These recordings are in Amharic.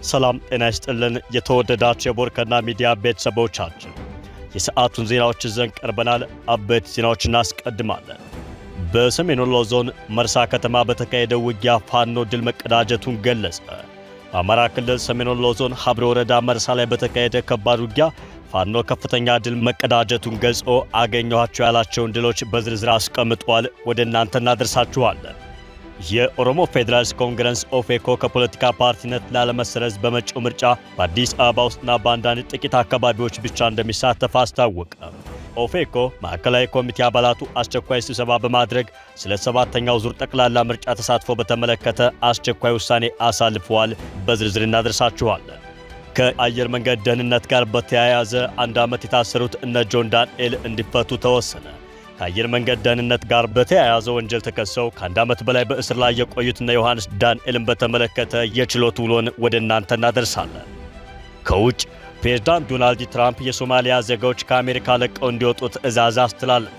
ሰላም ጤና ይስጥልን የተወደዳችሁ የቦርከና ሚዲያ ቤተሰቦቻችን የሰዓቱን ዜናዎች ይዘን ቀርበናል። አበይት ዜናዎችን እናስቀድማለን። በሰሜን ወሎ ዞን መርሳ ከተማ በተካሄደው ውጊያ ፋኖ ድል መቀዳጀቱን ገለጸ። በአማራ ክልል ሰሜን ወሎ ዞን ሀብሮ ወረዳ መርሳ ላይ በተካሄደ ከባድ ውጊያ ፋኖ ከፍተኛ ድል መቀዳጀቱን ገልጾ አገኘኋቸው ያላቸውን ድሎች በዝርዝር አስቀምጧል። ወደ እናንተ እናደርሳችኋለን። የኦሮሞ ፌዴራሊስት ኮንግረስ ኦፌኮ ከፖለቲካ ፓርቲነት ላለመሰረዝ በመጪው ምርጫ በአዲስ አበባ ውስጥና በአንዳንድ ጥቂት አካባቢዎች ብቻ እንደሚሳተፍ አስታወቀ። ኦፌኮ ማዕከላዊ ኮሚቴ አባላቱ አስቸኳይ ስብሰባ በማድረግ ስለ ሰባተኛው ዙር ጠቅላላ ምርጫ ተሳትፎ በተመለከተ አስቸኳይ ውሳኔ አሳልፈዋል። በዝርዝር እናደርሳችኋለን። ከአየር መንገድ ደህንነት ጋር በተያያዘ 1 ዓመት የታሰሩት እነ ጆን ዳንኤል እንዲፈቱ ተወሰነ። ከአየር መንገድ ደህንነት ጋር በተያያዘ ወንጀል ተከሰው ከ1 ዓመት በላይ በእስር ላይ የቆዩት እነ ዮሐንስ ዳንኤልን በተመለከተ የችሎት ውሎን ወደ እናንተ እናደርሳለን። ከውጭ ፕሬዝዳንት ዶናልድ ትራምፕ የሶማሊያ ዜጎች ከአሜሪካ ለቀው እንዲወጡ ትዕዛዝ አስተላለፉ።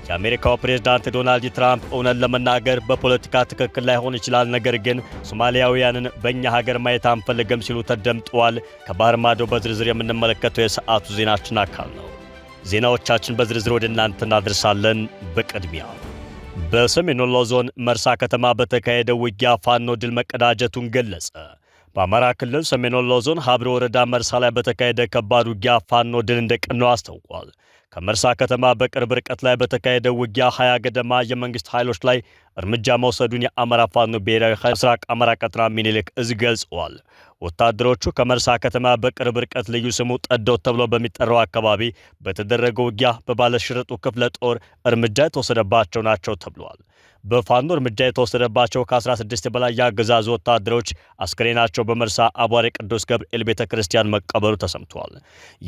የአሜሪካው ፕሬዝዳንት ዶናልድ ትራምፕ እውነት ለመናገር በፖለቲካ ትክክል ላይሆን ይችላል፣ ነገር ግን ሶማሊያውያንን በእኛ ሀገር ማየት አንፈልግም ሲሉ ተደምጠዋል። ከባህር ማዶ በዝርዝር የምንመለከተው የሰዓቱ ዜናችን አካል ነው። ዜናዎቻችን በዝርዝር ወደ እናንተ እናደርሳለን። በቅድሚያ በሰሜን ወሎ ዞን መርሳ ከተማ በተካሄደው ውጊያ ፋኖ ድል መቀዳጀቱን ገለጸ። በአማራ ክልል ሰሜን ወሎ ዞን ሀብሮ ወረዳ መርሳ ላይ በተካሄደ ከባድ ውጊያ ፋኖ ድል እንደቀናው አስታውቋል። ከመርሳ ከተማ በቅርብ ርቀት ላይ በተካሄደው ውጊያ 20 ገደማ የመንግስት ኃይሎች ላይ እርምጃ መውሰዱን የአማራ ፋኖ ብሔራዊ ኃይል ምስራቅ አማራ ቀጠና ሚኒልክ እዝ ገልጸዋል። ወታደሮቹ ከመርሳ ከተማ በቅርብ ርቀት ልዩ ስሙ ጠዶት ተብሎ በሚጠራው አካባቢ በተደረገው ውጊያ በባለሽርጡ ክፍለ ጦር እርምጃ የተወሰደባቸው ናቸው ተብሏል። በፋኖ እርምጃ የተወሰደባቸው ከ16 በላይ የአገዛዙ ወታደሮች አስክሬናቸው በመርሳ አቧሬ ቅዱስ ገብርኤል ቤተ ክርስቲያን መቀበሩ ተሰምቷል።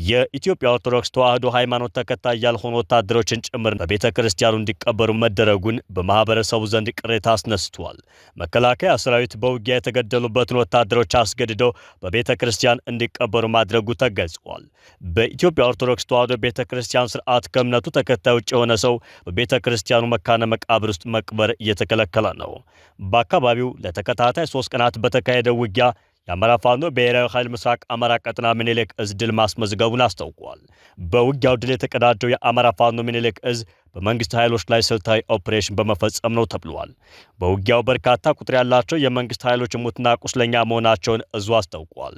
የኢትዮጵያ ኦርቶዶክስ ተዋሕዶ ሃይማኖት ተከታይ ያልሆኑ ወታደሮችን ጭምር በቤተ ክርስቲያኑ እንዲቀበሩ መደረጉን በማህበረሰቡ ዘንድ ቅሬታ አስነስቷል። መከላከያ ሰራዊት በውጊያ የተገደሉበትን ወታደሮች አስገድደው በቤተ ክርስቲያን እንዲቀበሩ ማድረጉ ተገልጿል። በኢትዮጵያ ኦርቶዶክስ ተዋሕዶ ቤተ ክርስቲያን ስርዓት ከእምነቱ ተከታይ ውጭ የሆነ ሰው በቤተ ክርስቲያኑ መካነ መቃብር ውስጥ መቅበር እየተከለከለ ነው። በአካባቢው ለተከታታይ 3 ቀናት በተካሄደው ውጊያ የአማራ ፋኖ ብሔራዊ ኃይል ምስራቅ አማራ ቀጠና ሚኒልክ እዝ ድል ማስመዝገቡን አስታውቋል። በውጊያው ድል የተቀዳጀው የአማራ ፋኖ ሚኒልክ እዝ በመንግስት ኃይሎች ላይ ስልታዊ ኦፕሬሽን በመፈጸም ነው ተብሏል። በውጊያው በርካታ ቁጥር ያላቸው የመንግስት ኃይሎች ሙትና ቁስለኛ መሆናቸውን እዙ አስታውቋል።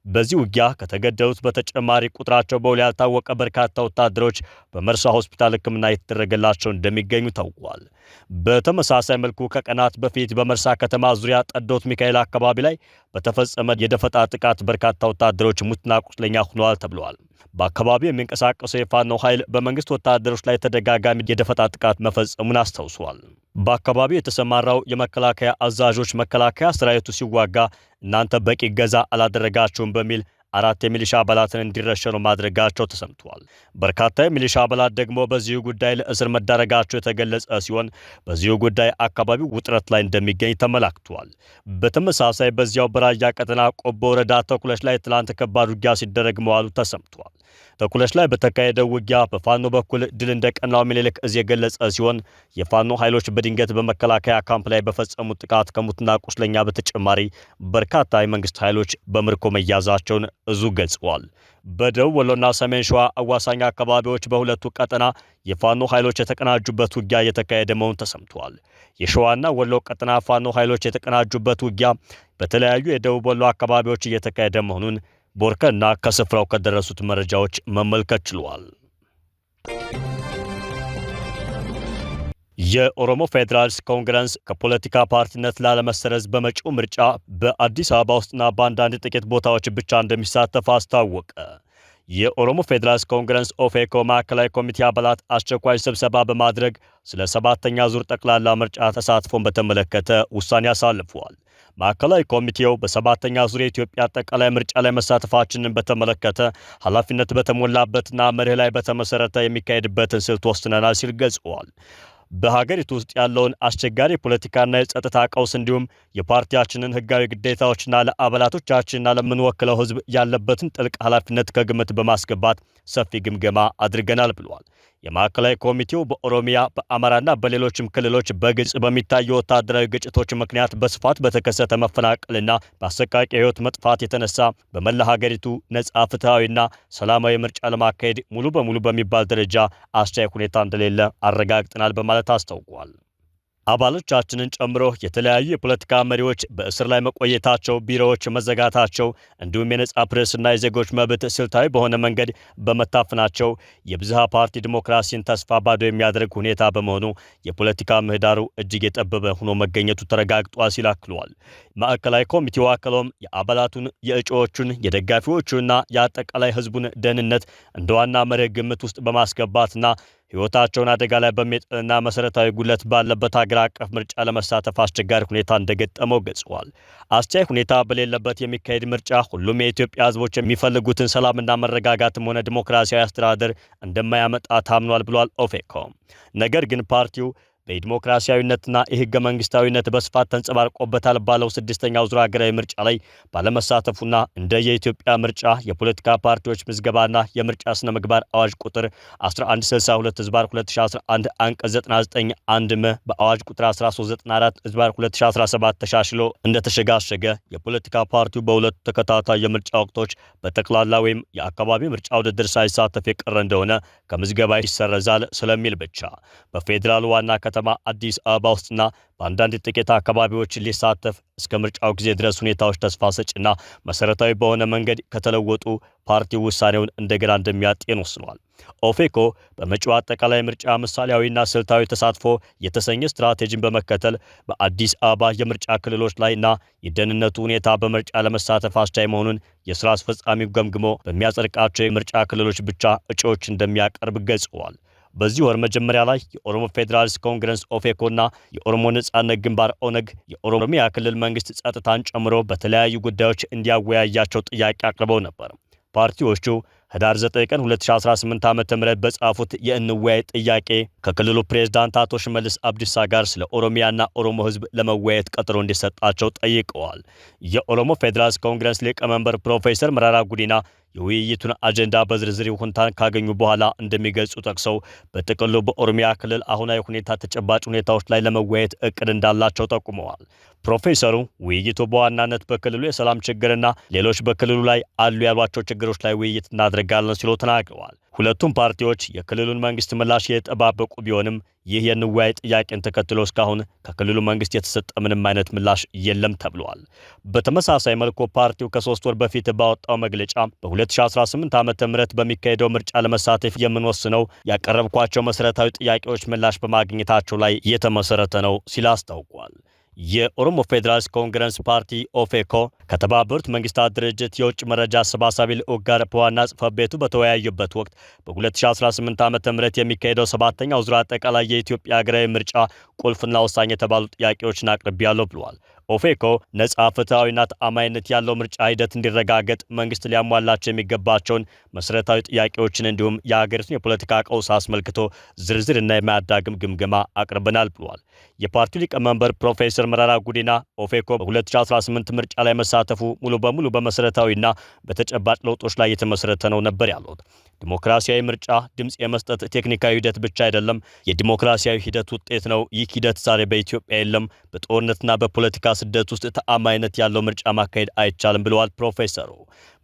በዚህ ውጊያ ከተገደሉት በተጨማሪ ቁጥራቸው በውል ያልታወቀ በርካታ ወታደሮች በመርሳ ሆስፒታል ሕክምና የተደረገላቸው እንደሚገኙ ታውቋል። በተመሳሳይ መልኩ ከቀናት በፊት በመርሳ ከተማ ዙሪያ ጠዶት ሚካኤል አካባቢ ላይ በተፈጸመ የደፈጣ ጥቃት በርካታ ወታደሮች ሙትና ቁስለኛ ሆነዋል ተብለዋል። በአካባቢው የሚንቀሳቀሰው የፋኖ ኃይል በመንግስት ወታደሮች ላይ ተደጋጋሚ የደፈጣ ጥቃት መፈጸሙን አስታውሷል። በአካባቢው የተሰማራው የመከላከያ አዛዦች መከላከያ ሰራዊቱ ሲዋጋ እናንተ በቂ ገዛ አላደረጋችሁም በሚል 4 የሚሊሻ አባላትን እንዲረሸኑ ማድረጋቸው ተሰምቷል። በርካታ የሚሊሻ አባላት ደግሞ በዚሁ ጉዳይ ለእስር መዳረጋቸው የተገለጸ ሲሆን በዚሁ ጉዳይ አካባቢው ውጥረት ላይ እንደሚገኝ ተመላክቷል። በተመሳሳይ በዚያው በራያ ቀጠና ቆቦ ወረዳ ተኩለሽ ላይ ትላንት ከባድ ውጊያ ሲደረግ መዋሉ ተሰምቷል። ተኩለሽ ላይ በተካሄደው ውጊያ በፋኖ በኩል ድል እንደቀናው ሚኒልክ እዝ የገለጸ ሲሆን የፋኖ ኃይሎች በድንገት በመከላከያ ካምፕ ላይ በፈጸሙት ጥቃት ከሙትና ቁስለኛ በተጨማሪ በርካታ የመንግስት ኃይሎች በምርኮ መያዛቸውን እዙ ገልጸዋል። በደቡብ ወሎና ሰሜን ሸዋ አዋሳኝ አካባቢዎች በሁለቱ ቀጠና የፋኖ ኃይሎች የተቀናጁበት ውጊያ እየተካሄደ መሆኑ ተሰምቷል። የሸዋና ወሎ ቀጠና ፋኖ ኃይሎች የተቀናጁበት ውጊያ በተለያዩ የደቡብ ወሎ አካባቢዎች እየተካሄደ መሆኑን ቦርከና ከስፍራው ከደረሱት መረጃዎች መመልከት ችሏል። የኦሮሞ ፌዴራሊስት ኮንግረስ ከፖለቲካ ፓርቲነት ላለመሰረዝ በመጪው ምርጫ በአዲስ አበባ ውስጥና በአንዳንድ ጥቂት ቦታዎች ብቻ እንደሚሳተፍ አስታወቀ። የኦሮሞ ፌዴራሊስት ኮንግረስ ኦፌኮ ማዕከላዊ ኮሚቴ አባላት አስቸኳይ ስብሰባ በማድረግ ስለ 7ኛ ዙር ጠቅላላ ምርጫ ተሳትፎን በተመለከተ ውሳኔ አሳልፈዋል። ማዕከላዊ ኮሚቴው በ7ኛ ዙር የኢትዮጵያ አጠቃላይ ምርጫ ላይ መሳተፋችንን በተመለከተ ኃላፊነት በተሞላበትና መርህ ላይ በተመሰረተ የሚካሄድበትን ስልት ወስነናል ሲል ገልጸዋል። በሀገሪቱ ውስጥ ያለውን አስቸጋሪ ፖለቲካና የጸጥታ ቀውስ እንዲሁም የፓርቲያችንን ህጋዊ ግዴታዎችና ለአባላቶቻችንና ለምንወክለው ህዝብ ያለበትን ጥልቅ ኃላፊነት ከግምት በማስገባት ሰፊ ግምገማ አድርገናል ብለዋል። የማዕከላዊ ኮሚቴው በኦሮሚያ በአማራና በሌሎችም ክልሎች በግልጽ በሚታዩ ወታደራዊ ግጭቶች ምክንያት በስፋት በተከሰተ መፈናቀልና በአሰቃቂ ሕይወት መጥፋት የተነሳ በመላ ሀገሪቱ ነጻ ፍትሐዊና ሰላማዊ ምርጫ ለማካሄድ ሙሉ በሙሉ በሚባል ደረጃ አስቻይ ሁኔታ እንደሌለ አረጋግጠናል በማለት አስታውቋል። አባሎቻችንን ጨምሮ የተለያዩ የፖለቲካ መሪዎች በእስር ላይ መቆየታቸው፣ ቢሮዎች መዘጋታቸው እንዲሁም የነጻ ፕሬስና የዜጎች መብት ስልታዊ በሆነ መንገድ በመታፈናቸው የብዝሃ ፓርቲ ዲሞክራሲን ተስፋ ባዶ የሚያደርግ ሁኔታ በመሆኑ የፖለቲካ ምህዳሩ እጅግ የጠበበ ሆኖ መገኘቱ ተረጋግጧል ሲል አክሏል። ማዕከላዊ ኮሚቴው አክሎም የአባላቱን የእጩዎቹን የደጋፊዎቹና የአጠቃላይ ህዝቡን ደህንነት እንደ ዋና መርህ ግምት ውስጥ በማስገባትና ሕይወታቸውን አደጋ ላይ በሚጥልና መሰረታዊ ጉለት ባለበት ሀገር አቀፍ ምርጫ ለመሳተፍ አስቸጋሪ ሁኔታ እንደገጠመው ገልጸዋል። አስቻይ ሁኔታ በሌለበት የሚካሄድ ምርጫ ሁሉም የኢትዮጵያ ህዝቦች የሚፈልጉትን ሰላምና መረጋጋትም ሆነ ዲሞክራሲያዊ አስተዳደር እንደማያመጣ ታምኗል ብሏል ኦፌኮ። ነገር ግን ፓርቲው በዲሞክራሲያዊነትና የህገ መንግስታዊነት በስፋት ተንጸባርቆበታል ባለው ስድስተኛው ዙር ሀገራዊ ምርጫ ላይ ባለመሳተፉና እንደ የኢትዮጵያ ምርጫ የፖለቲካ ፓርቲዎች ምዝገባና የምርጫ ስነ ምግባር አዋጅ ቁጥር 1162/2011 አንቀጽ 99 1 ም በአዋጅ ቁጥር 1394/2017 ተሻሽሎ እንደተሸጋሸገ የፖለቲካ ፓርቲው በሁለቱ ተከታታይ የምርጫ ወቅቶች በጠቅላላ ወይም የአካባቢ ምርጫ ውድድር ሳይሳተፍ የቀረ እንደሆነ ከምዝገባ ይሰረዛል ስለሚል ብቻ በፌዴራል ዋና ከተማ አዲስ አበባ ውስጥና በአንዳንድ ጥቂት አካባቢዎች ሊሳተፍ እስከ ምርጫው ጊዜ ድረስ ሁኔታዎች ተስፋ ሰጭና መሰረታዊ በሆነ መንገድ ከተለወጡ ፓርቲው ውሳኔውን እንደገና እንደሚያጤን ወስኗል። ኦፌኮ በመጪው አጠቃላይ ምርጫ ምሳሌያዊና ስልታዊ ተሳትፎ የተሰኘ ስትራቴጂን በመከተል በአዲስ አበባ የምርጫ ክልሎች ላይና የደህንነቱ ሁኔታ በምርጫ ለመሳተፍ አስቻይ መሆኑን የስራ አስፈጻሚው ገምግሞ በሚያጸድቃቸው የምርጫ ክልሎች ብቻ እጩዎች እንደሚያቀርብ ገልጸዋል። በዚህ ወር መጀመሪያ ላይ የኦሮሞ ፌዴራሊስት ኮንግረስ ኦፌኮና የኦሮሞ ነጻነት ግንባር ኦነግ የኦሮሚያ ክልል መንግስት ጸጥታን ጨምሮ በተለያዩ ጉዳዮች እንዲያወያያቸው ጥያቄ አቅርበው ነበር። ፓርቲዎቹ ህዳር 9 ቀን 2018 ዓ.ም በጻፉት የእንወያይ ጥያቄ ከክልሉ ፕሬዝዳንት አቶ ሽመልስ አብዲሳ ጋር ስለ ኦሮሚያና ኦሮሞ ህዝብ ለመወያየት ቀጠሮ እንዲሰጣቸው ጠይቀዋል። የኦሮሞ ፌዴራሊስት ኮንግረስ ሊቀመንበር ፕሮፌሰር መራራ ጉዲና የውይይቱን አጀንዳ በዝርዝር ይሁንታን ካገኙ በኋላ እንደሚገልጹ ጠቅሰው በጥቅሉ በኦሮሚያ ክልል አሁናዊ ሁኔታ ተጨባጭ ሁኔታዎች ላይ ለመወያየት እቅድ እንዳላቸው ጠቁመዋል። ፕሮፌሰሩ ውይይቱ በዋናነት በክልሉ የሰላም ችግርና ሌሎች በክልሉ ላይ አሉ ያሏቸው ችግሮች ላይ ውይይት እናደርጋለን ሲሉ ተናግረዋል። ሁለቱም ፓርቲዎች የክልሉን መንግስት ምላሽ የተጠባበቁ ቢሆንም ይህ የንዋይ ጥያቄን ተከትሎ እስካሁን ከክልሉ መንግስት የተሰጠ ምንም አይነት ምላሽ የለም ተብሏል። በተመሳሳይ መልኩ ፓርቲው ከ3 ወር በፊት ባወጣው መግለጫ በ2018 ዓ.ም በሚካሄደው ምርጫ ለመሳተፍ የምንወስነው ያቀረብኳቸው መሰረታዊ ጥያቄዎች ምላሽ በማግኘታቸው ላይ የተመሰረተ ነው ሲል አስታውቋል። የኦሮሞ ፌዴራሊስት ኮንግረስ ፓርቲ ኦፌኮ ከተባበሩት መንግስታት ድርጅት የውጭ መረጃ አሰባሳቢ ልዑክ ጋር በዋና ጽሕፈት ቤቱ በተወያዩበት ወቅት በ2018 ዓ.ም የሚካሄደው 7ኛው ዙር አጠቃላይ የኢትዮጵያ ሀገራዊ ምርጫ ቁልፍና ወሳኝ የተባሉ ጥያቄዎችን አቅርቤያለሁ ብለዋል። ኦፌኮ ነጻ ፍትሐዊና ተአማኒነት ያለው ምርጫ ሂደት እንዲረጋገጥ መንግስት ሊያሟላቸው የሚገባቸውን መሰረታዊ ጥያቄዎችን እንዲሁም የሀገሪቱን የፖለቲካ ቀውስ አስመልክቶ ዝርዝርና የማያዳግም ግምገማ አቅርበናል ብለዋል። የፓርቲው ሊቀመንበር ፕሮፌሰር መራራ ጉዲና ኦፌኮ በ2018 ምርጫ ላይ መሳተፉ ሙሉ በሙሉ በመሰረታዊና በተጨባጭ ለውጦች ላይ የተመሰረተ ነው ነበር ያሉት። ዲሞክራሲያዊ ምርጫ ድምጽ የመስጠት ቴክኒካዊ ሂደት ብቻ አይደለም፣ የዲሞክራሲያዊ ሂደት ውጤት ነው። ይህ ሂደት ዛሬ በኢትዮጵያ የለም። በጦርነትና በፖለቲካ ስደት ውስጥ ተአማኒነት ያለው ምርጫ ማካሄድ አይቻልም ብለዋል ፕሮፌሰሩ።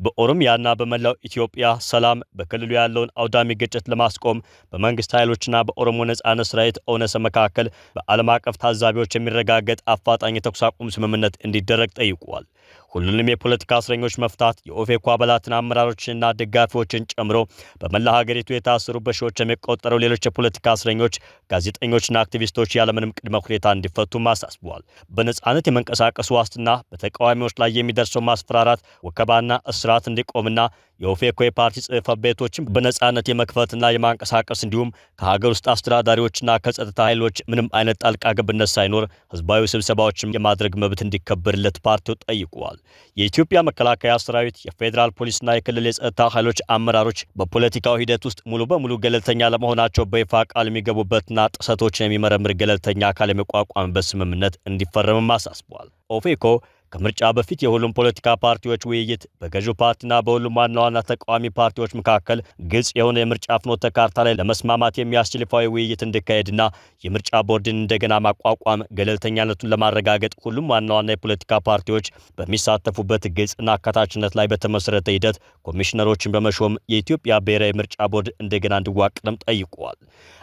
በኦሮሚያና በመላው ኢትዮጵያ ሰላም፣ በክልሉ ያለውን አውዳሚ ግጭት ለማስቆም በመንግስት ኃይሎችና በኦሮሞ ነጻነት ሰራዊት ኦነሰ መካከል በዓለም አቀፍ ታዛቢዎች የሚረጋገጥ አፋጣኝ የተኩስ አቁም ስምምነት እንዲደረግ ጠይቋል። ሁሉንም የፖለቲካ እስረኞች መፍታት፣ የኦፌኮ አባላትን አመራሮችንና ደጋፊዎችን ጨምሮ በመላ ሀገሪቱ የታሰሩ በሺዎች የሚቆጠሩ ሌሎች የፖለቲካ እስረኞች፣ ጋዜጠኞችና አክቲቪስቶች ያለምንም ቅድመ ሁኔታ እንዲፈቱም አሳስበዋል። በነጻነት የመንቀሳቀሱ ዋስትና፣ በተቃዋሚዎች ላይ የሚደርሰው ማስፈራራት፣ ወከባና እስራት እንዲቆምና የኦፌኮ የፓርቲ ጽሕፈት ቤቶችን በነጻነት የመክፈትና የማንቀሳቀስ እንዲሁም ከሀገር ውስጥ አስተዳዳሪዎችና ከጸጥታ ኃይሎች ምንም አይነት ጣልቃ ገብነት ሳይኖር ህዝባዊ ስብሰባዎችን የማድረግ መብት እንዲከበርለት ፓርቲው ጠይቋል። የኢትዮጵያ መከላከያ ሰራዊት፣ የፌዴራል ፖሊስና የክልል የጸጥታ ኃይሎች አመራሮች በፖለቲካው ሂደት ውስጥ ሙሉ በሙሉ ገለልተኛ ለመሆናቸው በይፋ ቃል የሚገቡበትና ጥሰቶችን የሚመረምር ገለልተኛ አካል የሚቋቋምበት ስምምነት እንዲፈረምም አሳስቧል። ኦፌኮ ከምርጫ በፊት የሁሉም ፖለቲካ ፓርቲዎች ውይይት በገዢው ፓርቲና በሁሉም ዋና ዋና ተቃዋሚ ፓርቲዎች መካከል ግልጽ የሆነ የምርጫ ፍኖተ ካርታ ላይ ለመስማማት የሚያስችል ይፋዊ ውይይት እንዲካሄድና የምርጫ ቦርድን እንደገና ማቋቋም ገለልተኛነቱን ለማረጋገጥ ሁሉም ዋና ዋና የፖለቲካ ፓርቲዎች በሚሳተፉበት ግልጽና አካታችነት ላይ በተመሰረተ ሂደት ኮሚሽነሮችን በመሾም የኢትዮጵያ ብሔራዊ ምርጫ ቦርድ እንደገና እንዲዋቀርም ጠይቀዋል።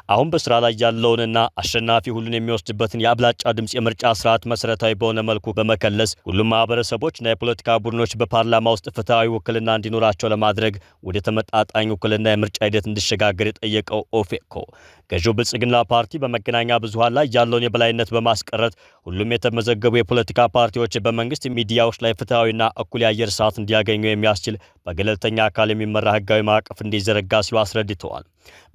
አሁን በስራ ላይ ያለውንና አሸናፊ ሁሉን የሚወስድበትን የአብላጫ ድምፅ የምርጫ ስርዓት መሰረታዊ በሆነ መልኩ በመከለስ ሁሉም ማህበረሰቦችና የፖለቲካ ቡድኖች በፓርላማ ውስጥ ፍትሐዊ ውክልና እንዲኖራቸው ለማድረግ ወደ ተመጣጣኝ ውክልና የምርጫ ሂደት እንዲሸጋገር የጠየቀው ኦፌኮ ገዢው ብልጽግና ፓርቲ በመገናኛ ብዙሃን ላይ ያለውን የበላይነት በማስቀረት ሁሉም የተመዘገቡ የፖለቲካ ፓርቲዎች በመንግስት ሚዲያዎች ላይ ፍትሐዊና እኩል የአየር ሰዓት እንዲያገኙ የሚያስችል በገለልተኛ አካል የሚመራ ህጋዊ ማዕቀፍ እንዲዘረጋ ሲሉ አስረድተዋል።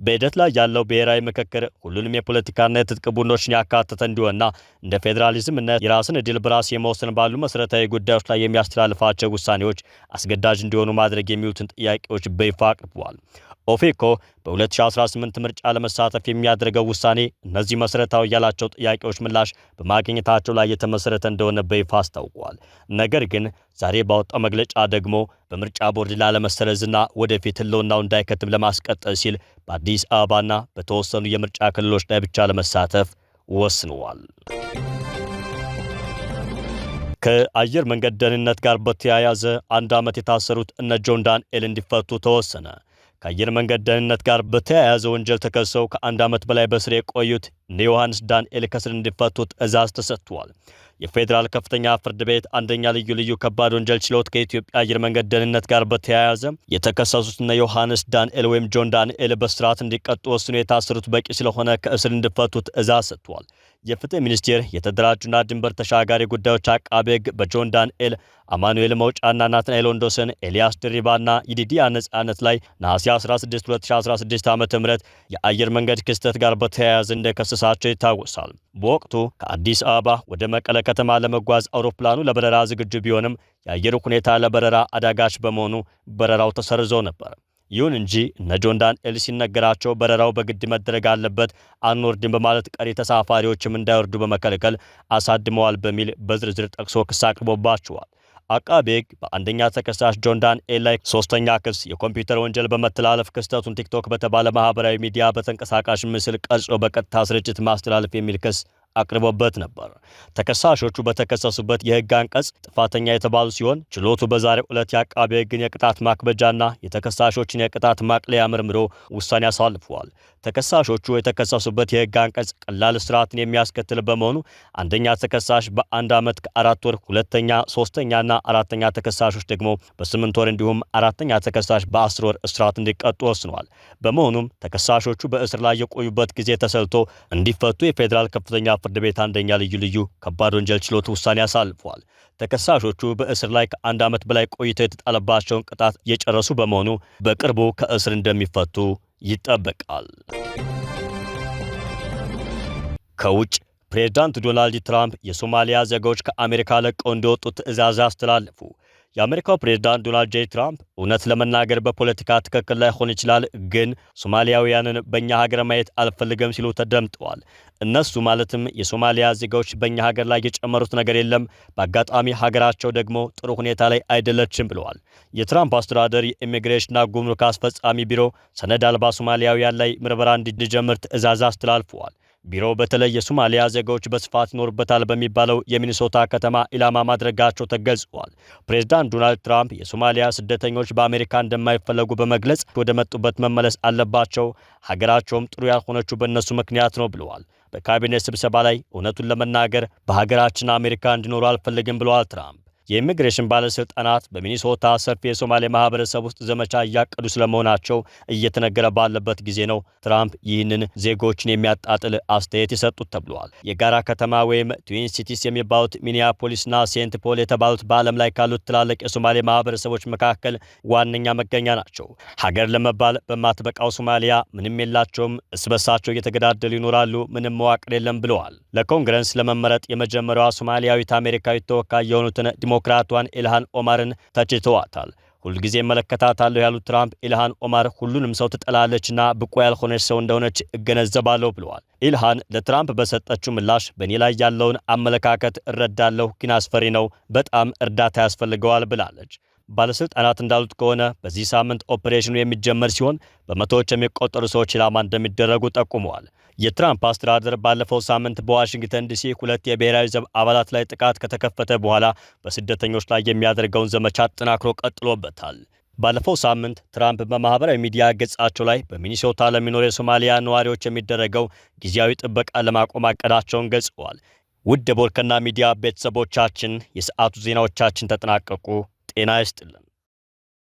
በሂደት ላይ ያለው ብሔራዊ ምክክር ሁሉንም የፖለቲካና የትጥቅ ቡድኖችን ያካተተ እንዲሆንና እንደ ፌዴራሊዝም እና የራስን ዕድል በራስ የመወሰን ባሉ መሰረታዊ ጉዳዮች ላይ የሚያስተላልፋቸው ውሳኔዎች አስገዳጅ እንዲሆኑ ማድረግ የሚሉትን ጥያቄዎች በይፋ አቅርበዋል። ኦፌኮ በ2018 ምርጫ ለመሳተፍ የሚያደርገው ውሳኔ እነዚህ መሰረታዊ ያላቸው ጥያቄዎች ምላሽ በማግኘታቸው ላይ የተመሰረተ እንደሆነ በይፋ አስታውቋል። ነገር ግን ዛሬ ባወጣው መግለጫ ደግሞ በምርጫ ቦርድ ላለመሰረዝና ወደፊት ህልውናው እንዳይከትም ለማስቀጠል ሲል በአዲስ አበባና በተወሰኑ የምርጫ ክልሎች ላይ ብቻ ለመሳተፍ ወስነዋል። ከአየር መንገድ ደህንነት ጋር በተያያዘ 1 ዓመት የታሰሩት እነ ጆን ዳንኤል እንዲፈቱ ተወሰነ። ከአየር መንገድ ደህንነት ጋር በተያያዘ ወንጀል ተከሰው ከ1 ዓመት በላይ በስር የቆዩት እነ ዮሐንስ ዳንኤል ከስር እንዲፈቱ ትዕዛዝ ተሰጥቷል። የፌዴራል ከፍተኛ ፍርድ ቤት አንደኛ ልዩ ከባድ ወንጀል ችሎት ከኢትዮጵያ አየር መንገድ ደህንነት ጋር በተያያዘ የተከሰሱት እነ ዮሐንስ ዳንኤል ወይም ጆን ዳንኤል በስርዓት እንዲቀጡ ወስኖ የታሰሩት በቂ ስለሆነ ከእስር እንዲፈቱ ትዕዛዝ ሰጥቷል። የፍትህ ሚኒስቴር የተደራጁና ድንበር ተሻጋሪ ጉዳዮች አቃቤ ሕግ በጆን ዳንኤል፣ አማኑኤል መውጫና ናትናኤል ወንዶሰን፣ ኤልያስ ድሪባና ይዲዲያ ነጻነት ላይ ነሐሴ 16 2016 ዓ.ም የአየር መንገድ ክስተት ጋር በተያያዘ እንደከሰሳቸው ይታወሳል። በወቅቱ ከአዲስ አበባ ወደ መቀለ ከተማ ለመጓዝ አውሮፕላኑ ለበረራ ዝግጁ ቢሆንም የአየር ሁኔታ ለበረራ አዳጋች በመሆኑ በረራው ተሰርዞ ነበር። ይሁን እንጂ እነ ጆን ዳንኤል ሲነገራቸው በረራው በግድ መደረግ አለበት አንወርድም በማለት ቀሪ ተሳፋሪዎችም እንዳይወርዱ በመከልከል አሳድመዋል በሚል በዝርዝር ጠቅሶ ክስ አቅርቦባቸዋል። አቃቤ ሕግ በአንደኛ ተከሳሽ ጆን ዳንኤል ላይ ሶስተኛ ክስ የኮምፒውተር ወንጀል በመተላለፍ ክስተቱን ቲክቶክ በተባለ ማህበራዊ ሚዲያ በተንቀሳቃሽ ምስል ቀርጾ በቀጥታ ስርጭት ማስተላለፍ የሚል ክስ አቅርቦበት ነበር። ተከሳሾቹ በተከሰሱበት የህግ አንቀጽ ጥፋተኛ የተባሉ ሲሆን ችሎቱ በዛሬው ዕለት የአቃቤ ሕግን የቅጣት ማክበጃና የተከሳሾችን የቅጣት ማቅለያ መርምሮ ውሳኔ አሳልፈዋል። ተከሳሾቹ የተከሰሱበት የህግ አንቀጽ ቀላል እስራትን የሚያስከትል በመሆኑ አንደኛ ተከሳሽ በ1 ዓመት ከ4 ወር፣ ሁለተኛ፣ ሶስተኛና አራተኛ ተከሳሾች ደግሞ በ8 ወር እንዲሁም አራተኛ ተከሳሽ በ10 ወር እስራት እንዲቀጡ ወስነዋል። በመሆኑም ተከሳሾቹ በእስር ላይ የቆዩበት ጊዜ ተሰልቶ እንዲፈቱ የፌዴራል ከፍተኛ ፍርድ ቤት አንደኛ ልዩ ከባድ ወንጀል ችሎት ውሳኔ አሳልፏል። ተከሳሾቹ በእስር ላይ ከ1 ዓመት በላይ ቆይተው የተጣለባቸውን ቅጣት እየጨረሱ በመሆኑ በቅርቡ ከእስር እንደሚፈቱ ይጠበቃል። ከውጭ ፕሬዝዳንት ዶናልድ ትራምፕ የሶማሊያ ዜጎች ከአሜሪካ ለቀው እንዲወጡ ትዕዛዝ አስተላለፉ። የአሜሪካው ፕሬዝዳንት ዶናልድ ጄ ትራምፕ እውነት ለመናገር በፖለቲካ ትክክል ላይሆን ይችላል፣ ግን ሶማሊያውያንን በእኛ ሀገር ማየት አልፈልግም ሲሉ ተደምጠዋል። እነሱ ማለትም የሶማሊያ ዜጋዎች በእኛ ሀገር ላይ የጨመሩት ነገር የለም፣ በአጋጣሚ ሀገራቸው ደግሞ ጥሩ ሁኔታ ላይ አይደለችም ብለዋል። የትራምፕ አስተዳደር የኢሚግሬሽንና ጉምሩክ አስፈጻሚ ቢሮ ሰነድ አልባ ሶማሊያውያን ላይ ምርመራ እንዲጀምር ትዕዛዝ አስተላልፈዋል። ቢሮው በተለይ የሶማሊያ ዜጋዎች በስፋት ይኖርበታል በሚባለው የሚኒሶታ ከተማ ኢላማ ማድረጋቸው ተገልጿል። ፕሬዝዳንት ዶናልድ ትራምፕ የሶማሊያ ስደተኞች በአሜሪካ እንደማይፈለጉ በመግለጽ ወደ መጡበት መመለስ አለባቸው፣ ሀገራቸውም ጥሩ ያልሆነችው በእነሱ ምክንያት ነው ብለዋል። በካቢኔት ስብሰባ ላይ እውነቱን ለመናገር በሀገራችን አሜሪካ እንዲኖሩ አልፈልግም ብለዋል ትራምፕ። የኢሚግሬሽን ባለስልጣናት በሚኒሶታ ሰፊ የሶማሌ ማህበረሰብ ውስጥ ዘመቻ እያቀዱ ስለመሆናቸው እየተነገረ ባለበት ጊዜ ነው ትራምፕ ይህንን ዜጎችን የሚያጣጥል አስተያየት የሰጡት ተብሏል። የጋራ ከተማ ወይም ትዊን ሲቲስ የሚባሉት ሚኒያፖሊስና ሴንት ፖል የተባሉት በዓለም ላይ ካሉት ትላልቅ የሶማሌ ማህበረሰቦች መካከል ዋነኛ መገኛ ናቸው። ሀገር ለመባል በማትበቃው ሶማሊያ ምንም የላቸውም፣ እርስ በርሳቸው እየተገዳደሉ ይኖራሉ፣ ምንም መዋቅር የለም ብለዋል። ለኮንግረስ ለመመረጥ የመጀመሪያዋ ሶማሊያዊት አሜሪካዊት ተወካይ የሆኑትን ዲሞክራቷን ኢልሃን ኦማርን ተችተዋታል። ሁልጊዜ እመለከታታለሁ ያሉት ትራምፕ ኢልሃን ኦማር ሁሉንም ሰው ትጠላለችና ብቁ ያልሆነች ሰው እንደሆነች እገነዘባለሁ ብለዋል። ኢልሃን ለትራምፕ በሰጠችው ምላሽ በእኔ ላይ ያለውን አመለካከት እረዳለሁ፣ ግን አስፈሪ ነው፣ በጣም እርዳታ ያስፈልገዋል ብላለች። ባለስልጣናት እንዳሉት ከሆነ በዚህ ሳምንት ኦፕሬሽኑ የሚጀመር ሲሆን በመቶዎች የሚቆጠሩ ሰዎች ኢላማ እንደሚደረጉ ጠቁመዋል። የትራምፕ አስተዳደር ባለፈው ሳምንት በዋሽንግተን ዲሲ 2 የብሔራዊ ዘብ አባላት ላይ ጥቃት ከተከፈተ በኋላ በስደተኞች ላይ የሚያደርገውን ዘመቻ አጠናክሮ ቀጥሎበታል። ባለፈው ሳምንት ትራምፕ በማህበራዊ ሚዲያ ገጻቸው ላይ በሚኒሶታ ለሚኖሩ የሶማሊያ ነዋሪዎች የሚደረገው ጊዜያዊ ጥበቃ ለማቆም አቀዳቸውን ገልጸዋል። ውድ የቦርከና ሚዲያ ቤተሰቦቻችን የሰዓቱ ዜናዎቻችን ተጠናቀቁ። ጤና ይስጥልን።